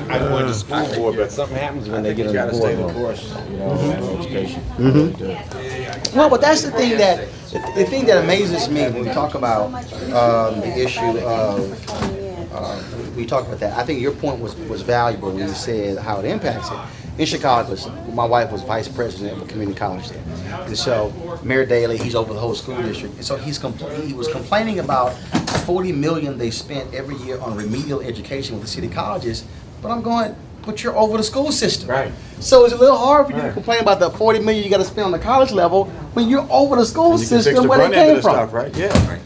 I joined the school board, but something happens when they get on the board. Stay the course, you know, in education. Well, but that's the thing that amazes me when we talk about the issue of we talk about that. I think your point was valuable when you said how it impacts it. In Chicago, my wife was vice president of a community college there, and so Mayor Daley, he's over the whole school district, and so he was complaining about $40 million they spent every year on remedial education with the city colleges. But I'm going, but you're over the school system. Right. So it's a little hard for you to complain about the $40 million you got to spend on the college level when you're over the school system where they came from. Stuff, right? Yeah. Right.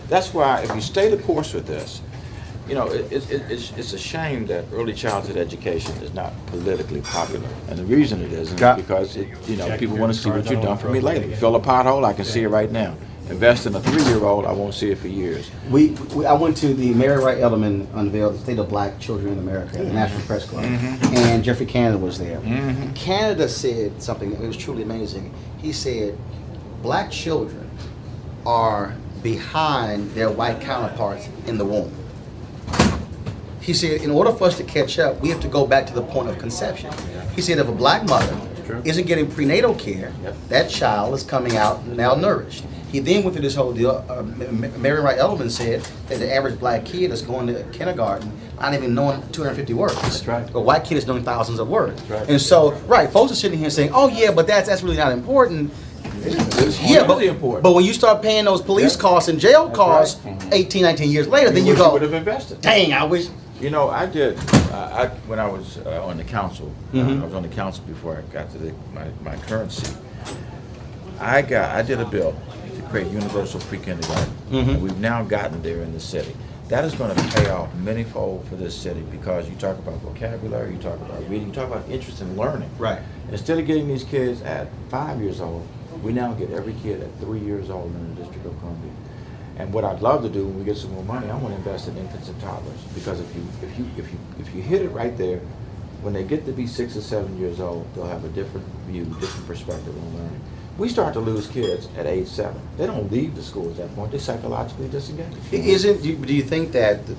That's why if you stay the course with this, you know, it's a shame that early childhood education is not politically popular, and the reason it isn't is because people want to see what you've done for me lately. Fill a pothole, I can see it right now. Invest in a 3-year-old, I won't see it for years. I went to the Mary Wright Edelman unveiled the State of Black Children in America at the National Press Club, and Jeffrey Canada was there. Canada said something that was truly amazing. He said, black children are behind their white counterparts in the womb. He said, in order for us to catch up, we have to go back to the point of conception. He said, if a black mother isn't getting prenatal care, that child is coming out malnourished. He then went through this whole deal. Mary Wright Edelman said that the average black kid is going to kindergarten not even knowing 250 words. That's right. A white kid is knowing thousands of words. Right. And so, folks are sitting here saying, oh yeah, but that's really not important. But when you start paying those police costs and jail costs 18, 19 years later, then you go, would have invested. Dang, I wish. You know, I did. When I was on the council, I was on the council before I got to my current seat. I did a bill to create universal pre-kindergarten. And we've now gotten there in the city. That is going to pay off manyfold for this city because you talk about vocabulary, you talk about reading, you talk about interest in learning. Right. Instead of getting these kids at 5 years old, we now get every kid at 3 years old in the District of Columbia. And what I'd love to do when we get some more money, I want to invest in infants and toddlers because if you hit it right there, when they get to be 6 or 7 years old, they'll have a different view, different perspective on learning. We start to lose kids at age 7. They don't leave the school at that point. They psychologically disengage. Do you think that the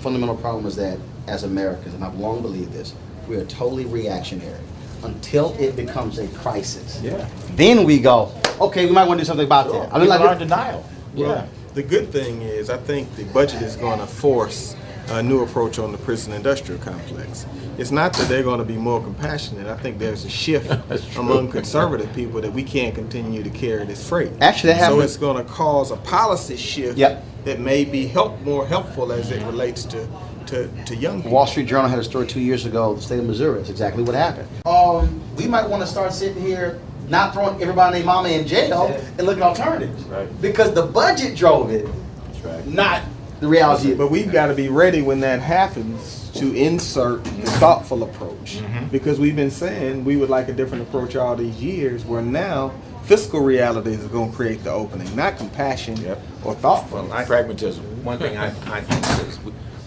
fundamental problem is that as Americans, and I've long believed this, we are totally reactionary until it becomes a crisis. Yeah. Then we go, okay, we might want to do something about that. I mean, like in denial. Well, the good thing is I think the budget is going to force a new approach on the prison industrial complex. It's not that they're going to be more compassionate. I think there's a shift among conservative people that we can't continue to carry this freight. Actually, that happened. So it's going to cause a policy shift that may be more helpful as it relates to young people. Wall Street Journal had a story 2 years ago, the state of Missouri. That's exactly what happened. We might want to start sitting here not throwing everybody and their mama in jail and looking at alternatives. Right. Because the budget drove it, not the reality. But we've got to be ready when that happens to insert the thoughtful approach. Because we've been saying we would like a different approach all these years, where now fiscal realities are going to create the opening, not compassion or thoughtfulness. Pragmatism. One thing I think is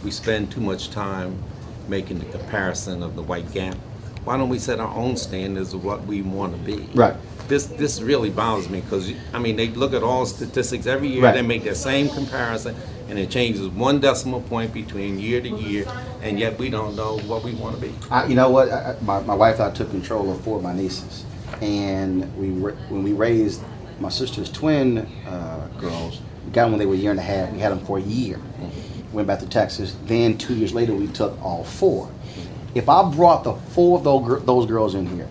we spend too much time making the comparison of the white gap. Why don't we set our own standards of what we want to be? Right. This really bothers me because, I mean, they look at all statistics every year, they make that same comparison, and it changes 1 decimal point between year to year, and yet we don't know what we want to be. You know what? My wife and I took control of 4 of my nieces, and when we raised my sister's twin girls, we got them when they were 1.5 years. We had them for a year. Went back to Texas. Then 2 years later, we took all 4. If I brought the 4 of those girls in here,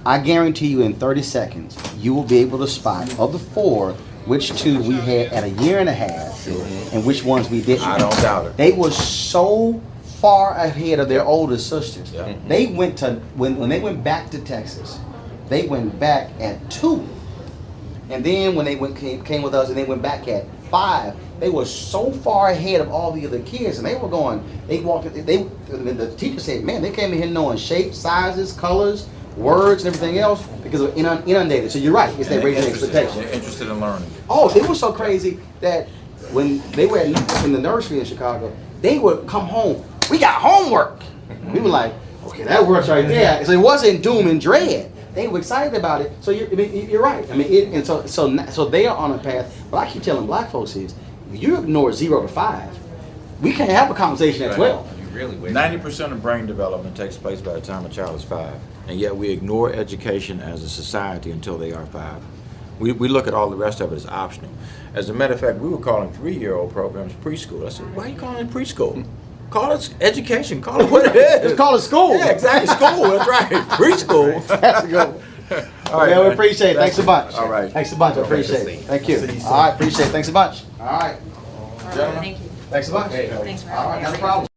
I guarantee you in 30 seconds, you will be able to spot of the 4 which 2 we had at 1.5 years and which ones we didn't. I don't doubt it. They were so far ahead of their older sisters. They went to when they went back to Texas, they went back at 2. And then when they came with us and they went back at 5, they were so far ahead of all the other kids, and they were going. The teacher said, "Man, they came in here knowing shapes, sizes, colors, words, and everything else because of inundated." So you're right; it's that raising expectation. They're interested in learning. Oh, they were so crazy that when they were in the nursery in Chicago, they would come home. We got homework. We were like, "Okay, that works right there." So it wasn't doom and dread. They were excited about it. So you're right. I mean, so they are on a path. What I keep telling black folks is, if you ignore 0 to 5, we can't have a conversation at 12. really wasting. 90% of brain development takes place by the time a child is 5, and yet we ignore education as a society until they are 5. We look at all the rest of it as optional. As a matter of fact, we were calling 3-year-old programs preschool. I said, why are you calling it preschool? Call it education. Call it what it is. Just call it school. Yeah, exactly. School. That's right. Preschool. That's a good one. All right, Yeah, we man. appreciate it. Thanks a bunch. All right. Thanks a bunch. I Okay, appreciate see it. you. Thank you. See you soon. All right, appreciate it. Thanks a bunch. All right. All right, Gentlemen. thank you. Thanks a bunch. Thanks for All right, having me. not a problem.